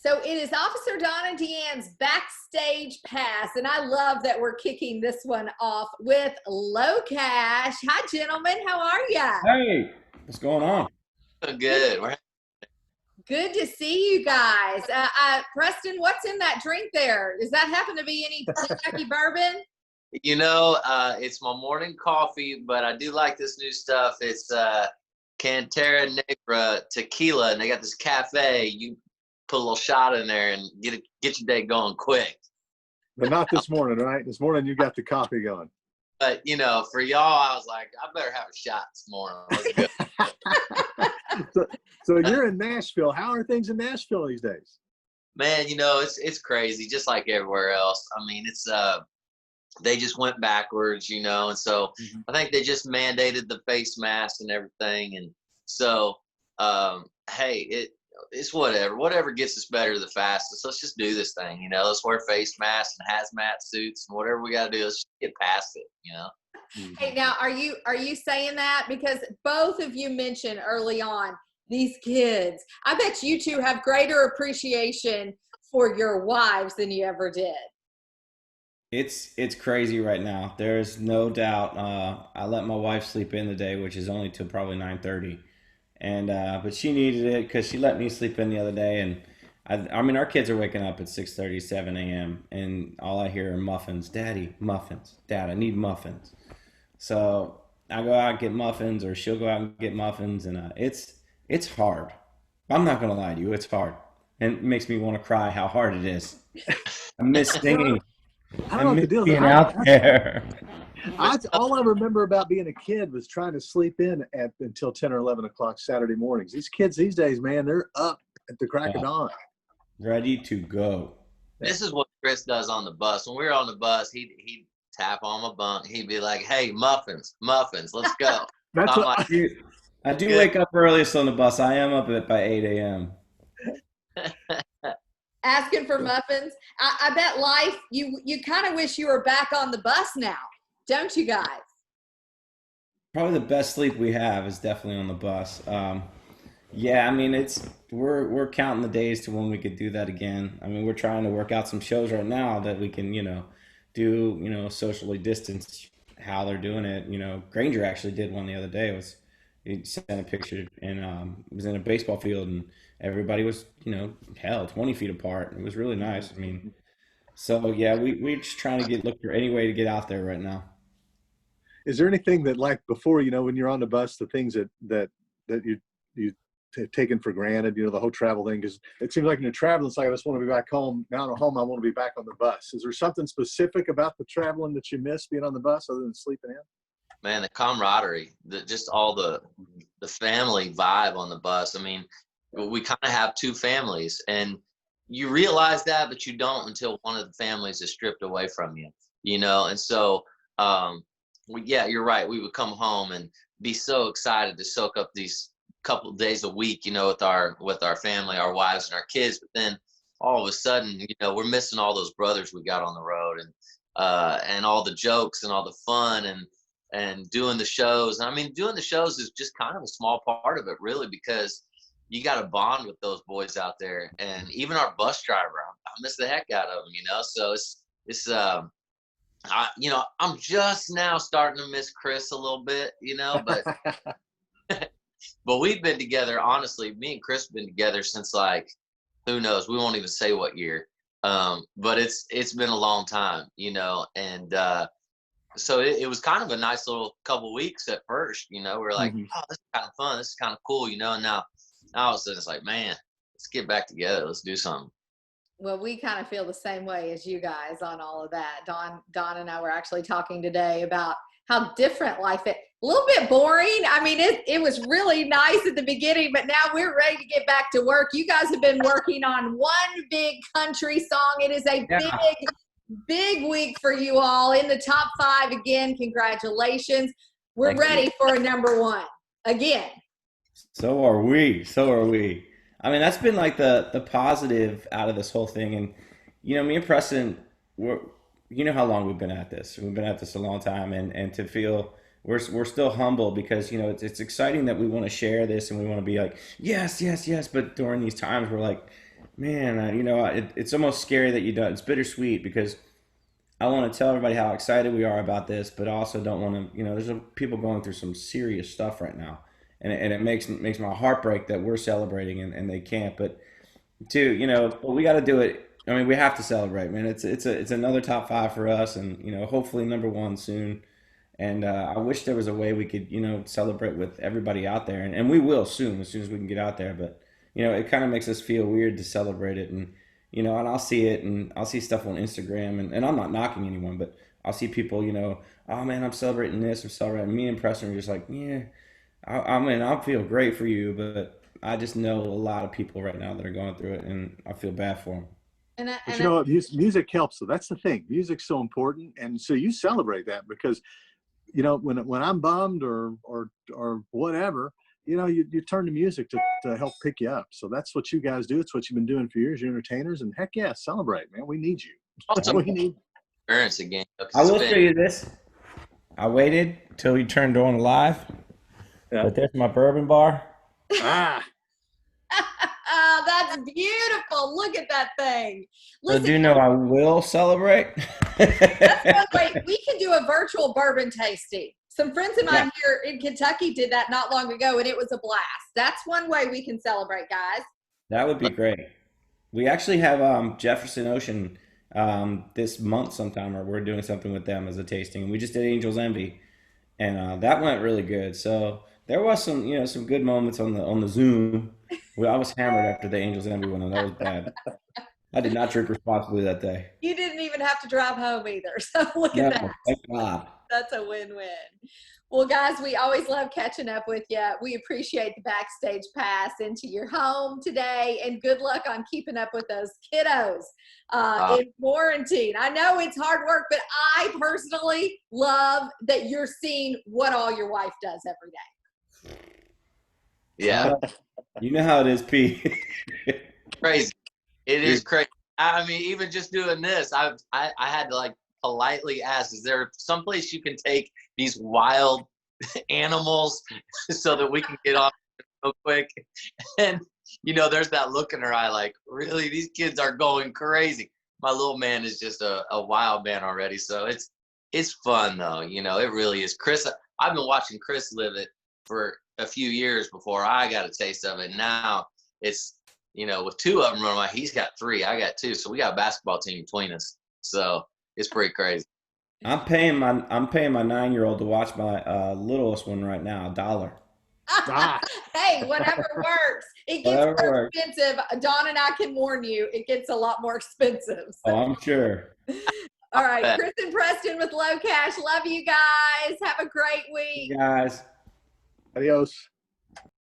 So it is Officer Don DeAnn's Backstage Pass, and I love that we're kicking this one off with LOCASH. Hi, gentlemen. How are ya? Hey, what's going on? Good. Good to see you guys. Preston, what's in that drink there? Does that happen to be any Kentucky bourbon? It's my morning coffee, but I do like this new stuff. It's Cantera Negra tequila, and they got this cafe. You put a little shot in there and get your day going quick. But not this morning, right? This morning you got the coffee going. But for y'all, I was like, I better have a shot this morning. Let's go. So you're in Nashville. How are things in Nashville these days? Man, it's crazy, just like everywhere else. I mean, it's they just went backwards, and so I think they just mandated the face mask and everything, and so hey, it's whatever gets us better the fastest. Let's just do this thing, let's wear face masks and hazmat suits and whatever we got to do. Let's get past it. Hey, now are you saying that because both of you mentioned early on these kids? I bet you two have greater appreciation for your wives than you ever did. It's crazy right now. There's no doubt. I let my wife sleep in today, which is only till probably 9:30, and but she needed it because she let me sleep in the other day, and I mean our kids are waking up at 6:30, 7 a.m. and all I hear are muffins. Daddy, muffins. Dad, I need muffins. So I go out and get muffins, or she'll go out and get muffins, and it's hard. I'm not gonna lie to you, it's hard, and it makes me want to cry how hard it is. I miss singing. I don't know what the deal is. Being out there. All I remember about being a kid was trying to sleep in until 10 or 11 o'clock Saturday mornings. These kids these days, man, they're up at the crack of dawn. Ready to go. This is what Chris does on the bus. When we were on the bus, he'd tap on my bunk. He'd be like, "Hey, muffins, let's go." That's I'm what like, I do wake up earliest on the bus. I am up by 8 a.m. Asking for muffins. I bet life, you kind of wish you were back on the bus now, don't you guys? Probably the best sleep we have is definitely on the bus. Yeah, I mean we're counting the days to when we could do that again. I mean we're trying to work out some shows right now that we can do socially distance how they're doing it. Granger actually did one the other day. He sent a picture and it was in a baseball field and everybody was 20 feet apart. It was really nice. I mean, so yeah, we're just trying to look for any way to get out there right now. Is there anything that, like before, when you're on the bus, the things that you taken for granted, the whole travel thing? Because it seems like when you're traveling, it's like I just want to be back home. Now I'm home, I want to be back on the bus. Is there something specific about the traveling that you miss being on the bus other than sleeping in? Man, the camaraderie, just all the family vibe on the bus. I mean, we kind of have two families, and you realize that, but you don't until one of the families is stripped away from you, And so, yeah, you're right. We would come home and be so excited to soak up these couple of days a week, with our family, our wives, and our kids. But then all of a sudden, we're missing all those brothers we got on the road, and all the jokes and all the fun and doing the shows. I mean, doing the shows is just kind of a small part of it, really, because you got to bond with those boys out there, and even our bus driver, I miss the heck out of him, So I'm just now starting to miss Chris a little bit, but but we've been together. Honestly, me and Chris have been together since who knows? We won't even say what year, but it's been a long time, and. So it was kind of a nice little couple weeks at first, we're like, oh, this is kind of fun. This is kind of cool, and now all of a sudden it's like, man, let's get back together. Let's do something. Well, we kind of feel the same way as you guys on all of that. Don and I were actually talking today about how different life is. A little bit boring. I mean, it was really nice at the beginning, but now we're ready to get back to work. You guys have been working on one big country song. It is a big week for you all in the top 5 again. Congratulations. We're ready for a number 1 again. So are we. I mean, that's been like the positive out of this whole thing. And, me and Preston, how long we've been at this. We've been at this a long time. And to feel we're still humble because, it's exciting that we want to share this and we want to be like, yes. But during these times, we're like, man, it's almost scary that you don't. It's bittersweet because I want to tell everybody how excited we are about this, but also don't want to. There's people going through some serious stuff right now, and it makes my heart break that we're celebrating and they can't. But too, but we got to do it. I mean, we have to celebrate, man. It's another top five for us, and hopefully number one soon. And I wish there was a way we could, celebrate with everybody out there, and we will soon, as soon as we can get out there. But it kind of makes us feel weird to celebrate it, and I'll see it, and I'll see stuff on Instagram, and I'm not knocking anyone, but I'll see people, oh man, I'm celebrating this, I'm celebrating. Me and Preston are just like, yeah, I mean, I feel great for you, but I just know a lot of people right now that are going through it, and I feel bad for them. But you know what? Music helps. So that's the thing. Music's so important, and so you celebrate that because when I'm bummed or whatever, you turn to music to help pick you up. So that's what you guys do. It's what you've been doing for years. You're entertainers, and heck yeah, celebrate, man. We need you. We need Experience again. I will show you this. I waited till you turned on live, but there's my bourbon bar. That's beautiful. Look at that thing. Listen, So do you know I will celebrate? that's one way. We can do a virtual bourbon tasting. Some friends of mine here in Kentucky did that not long ago, and it was a blast. That's one way we can celebrate, guys. That would be great. We actually have Jefferson Ocean this month sometime, or we're doing something with them as a tasting. We just did Angel's Envy, and that went really good. So there was some good moments on the Zoom. I was hammered after the Angel's Envy one, and that was bad. I did not drink responsibly that day. You didn't even have to drive home either. So look at that. Thank God. That's a win-win. Well, guys, we always love catching up with you. We appreciate the backstage pass into your home today, and good luck on keeping up with those kiddos in quarantine. I know it's hard work, but I personally love that you're seeing what all your wife does every day. Yeah. You know how it is, P. Crazy. It is crazy. I mean, even just doing this, I had to politely ask, is there someplace you can take these wild animals so that we can get on real quick? And there's that look in her eye like, really, these kids are going crazy. My little man is just a wild man already. So it's fun though. It really is. Chris, I've been watching Chris live it for a few years before I got a taste of it. Now it's, with two of them running, he's got three, I got two. So we got a basketball team between us. So it's pretty crazy. I'm paying my 9-year-old to watch my littlest one right now, $1. Hey, whatever works. It gets more expensive. Don and I can warn you, it gets a lot more expensive. So. Oh, I'm sure. All right, Chris and Preston with LOCASH. Love you guys. Have a great week. Hey guys. Adios.